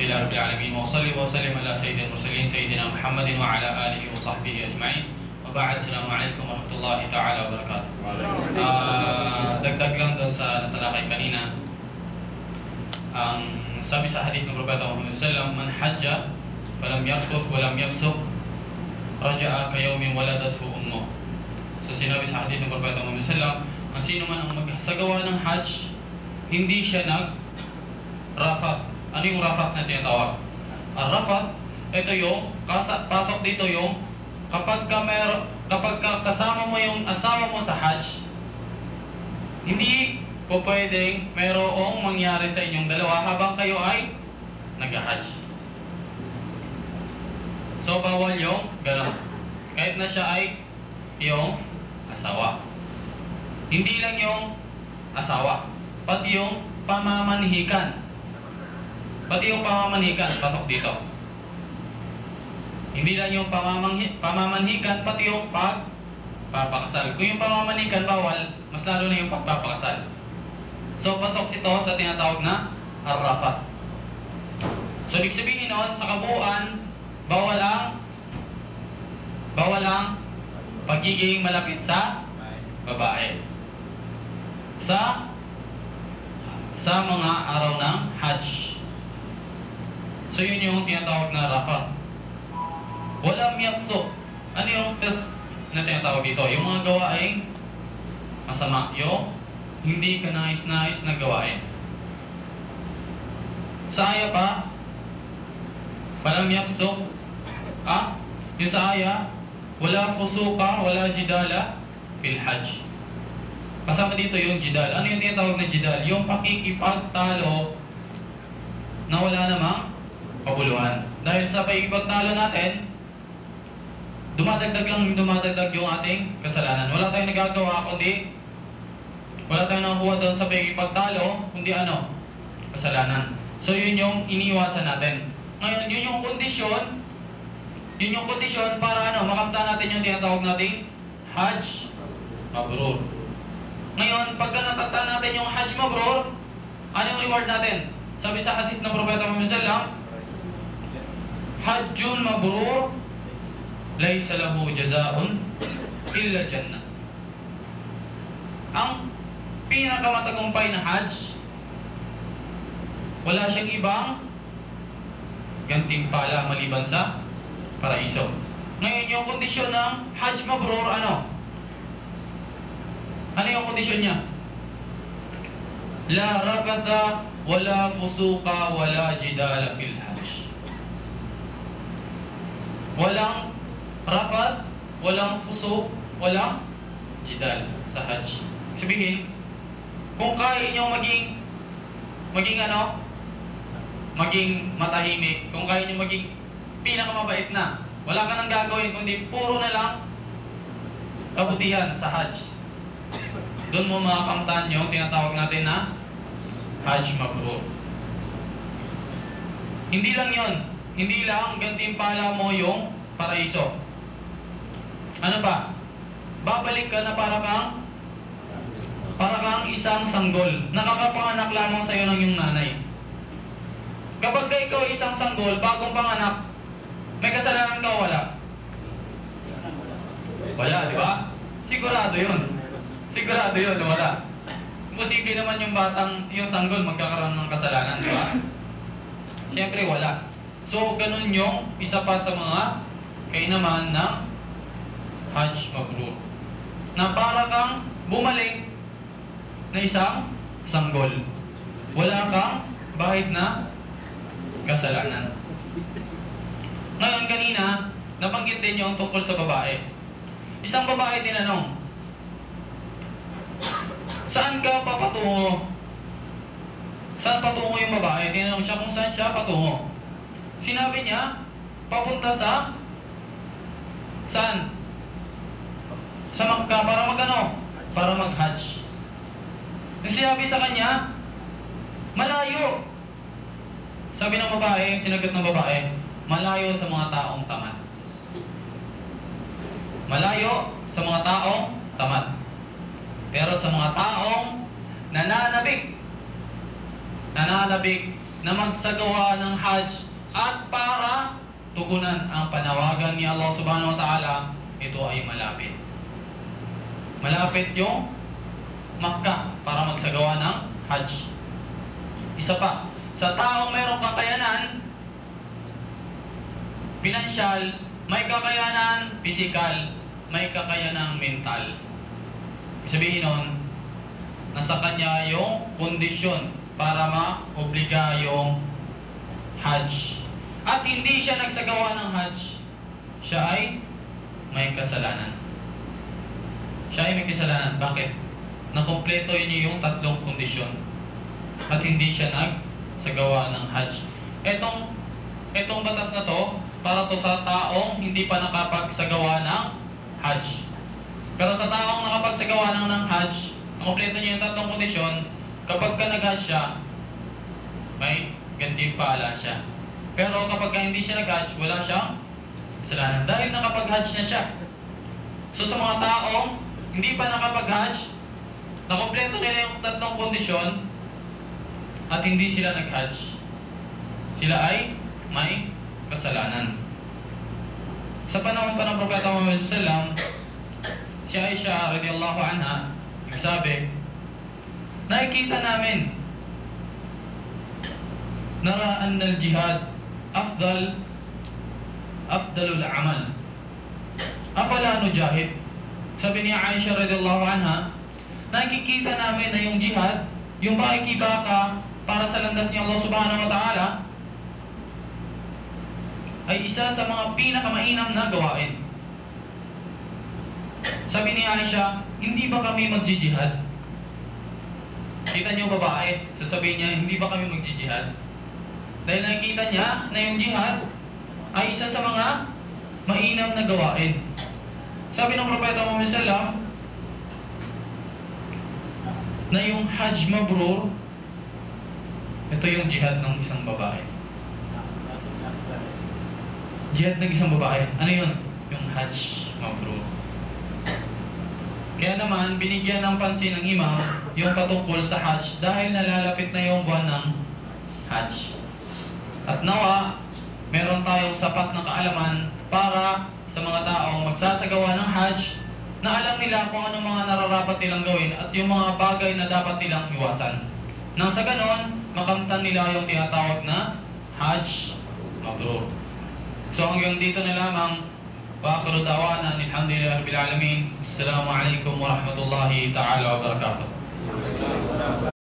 لله رب العالمين وصلي وسلم على سيد المرسلين سيدنا محمد وعلى آله وصحبه أجمعين وبعد السلام عليكم ورحمة الله تعالى وبركاته. Dagdag lang doon sa natalakay kanina, ang sabi sa hadith ng Propeta Muhammad sallallahu alaihi wasallam, man hajja falam yarfuth walam yafsuq raja'a kayawmin waladathu ummuh. So sinabi sa hadith ng Propeta Muhammad sallallahu alaihi wasallam, ang sino man ang magsagawa ng hajj, hindi siya nag-rafath. Ano yung rafath na tinatawag? Ang rafath, ito yung, pasok dito yung, kapag kasama mo yung asawa mo sa hajj, hindi po pwedeng mayroong mangyari sa inyong dalawa habang kayo ay nag-hajj. So bawal yung gano'n. Kahit na siya ay yung asawa. Hindi lang yung asawa, pati yung pamamanhikan. Pati yung pamamanhikan, pasok dito. Hindi lang yung pamamanhikan, pati yung pagpapakasal. Kung yung pamamanhikan bawal, mas lalo na yung pagpapakasal. So, pasok ito sa tinatawag na ar-rafath. So, ibig sabihin nun, sa kabuuan, bawal ang pagiging malapit sa babae. Sa mga araw ng hajj. So, yun yung tinatawag na rafath. Walam yafsuq. Ano yung fisk na tinatawag dito? Yung mga gawaing masama. Yung hindi ka nais-nais na gawain. Sa aya pa, walam yafsuq. Yung sa aya, wala fusuqa, wala jidala fil hajj. Kasama dito yung jidal. Ano yung tinatawag na jidal? Yung pakikipagtalo na wala namang kabuluhan. Dahil sa pakikipagtalo natin, dumadagdag yung ating kasalanan. Wala tayong nagagawa kundi wala tayong nakuha doon sa pakikipagtalo kundi kasalanan. So yun yung iniiwasan natin. Ngayon, yun yung kondisyon para makamta natin yung tinatawag nating hajj mabrur. Ngayon, pagka nakamta natin yung hajj mabrur, ano yung reward natin? Sabi sa hadith ng Propeta Muhammad sallallahu alaihi wasallam, hajjun mabrur laysa lahu jazaa'un illa jannah. Ang pinakamatagumpay na hajj, wala siyang ibang gantimpala maliban sa paraiso. Ngayon, yung kondisyon ng hajj mabrur, ano yung kondisyon niya? La rafatha wala fusuqa wala jidala fil hajj. Walang rafath, walang fusuq, walang jidal sa hajj. Sabihin, kung kaya nyo maging matahimik, kung kaya nyo maging pinakamabait na, wala ka nang gagawin kundi puro na lang kabutihan sa hajj. Doon mo makakamtan yung tinatawag natin na hajj mabrur. Hindi lang yon, hindi lang gantimpala mo yung paraiso. Ano pa? Babalik ka na para kang isang sanggol. Nakakapanganak lamang sa'yo ng iyong nanay. Kapag ikaw isang sanggol, bagong panganak, may kasalanan ka o wala? Wala, di ba? Sigurado yun. Wala. Imposible naman yung sanggol magkakaroon ng kasalanan, di ba? Siyempre, wala. So, ganun yung isa pa sa mga kainaman ng hajj mabrur. Na para kang bumalik na isang sanggol. Wala kang bahid na kasalanan. Ngayon, kanina, nabanggit din yung tungkol sa babae. Isang babae tinanong, saan ka papatungo? Saan patungo yung babae? Tinanong siya kung saan siya patungo. Sinabi niya, papunta saan? Sa Makkah para mag-hajj. Nang sinabi sa kanya, malayo. Sabi ng babae, sinagot ng babae, malayo sa mga taong tamad. Malayo sa mga taong tamad. Pero sa mga taong nananabik na magsagawa ng Hajj at para tugunan ang panawagan ni Allah subhanahu wa ta'ala, ito ay malapit. Malapit yung Makkah para magsagawa ng Hajj. Isa pa, sa taong mayroong kakayanan, pinansyal, may kakayanan, physical, may kakayanan mental. Sabihin nun, nasa kanya yung kondisyon para ma-obliga yung Hajj. At hindi siya nagsagawa ng Hajj, siya ay may kasalanan. Siya ay may kasalanan. Bakit? Nakompleto niya yung tatlong kondisyon at hindi siya nagsagawa ng Hajj. Etong batas na to, para to sa taong hindi pa nakapagsagawa ng Hajj. Pero sa taong nakapagsagawa ng Hajj, nakompleto niya yung tatlong kondisyon, kapag ka nag-Hajj siya, may gantimpala siya. Pero kapag hindi siya nag-Hajj, wala siyang kasalanan dahil nakapag-Hajj na siya. So sa mga taong hindi pa nakapag-Hajj, nakompleto nila yung tatlong kondisyon at hindi sila nag-Hajj, sila ay may kasalanan. Sa panahon pa ng Propeta Muhammad sallallahu alaihi wasallam, si Aisha radhiyallahu anha nagsabi, nakikita namin nara anna al-jihad afdalul amal afala nujahid. Sabi ni Aisha radhiyallahu anha, nakikita namin na yung jihad, yung pakikibaka para sa landas ni Allah subhanahu wa ta'ala, ay isa sa mga pinakamainam na gawain. Sabi ni Aisha, hindi ba kami magjijihad? Kita niyo babae, sasabihin niya, hindi ba kami magjijihad? Dahil nakikita niya na yung jihad ay isa sa mga mainam na gawain. Sabi ng Propeta Muhammad sallallahu alaihi wasallam na yung Hajj Mabrur, ito yung jihad ng isang babae. Jihad ng isang babae. Ano yun? Yung Hajj Mabrur. Kaya naman, binigyan ng pansin ng imam yung patungkol sa Hajj dahil nalalapit na yung buwan ng Hajj. At nawa, meron tayong sapat na kaalaman para sa mga taong magsasagawa ng Hajj na alam nila kung anong mga nararapat nilang gawin at yung mga bagay na dapat nilang iwasan. Nang sa ganon, makamtan nila yung tinatawag na Hajj Mabrur. So hanggang dito na lamang. Wa akhiru da'wana alhamdulillahi rabbil alamin. Assalamu alaikum warahmatullahi ta'ala wabarakatuh.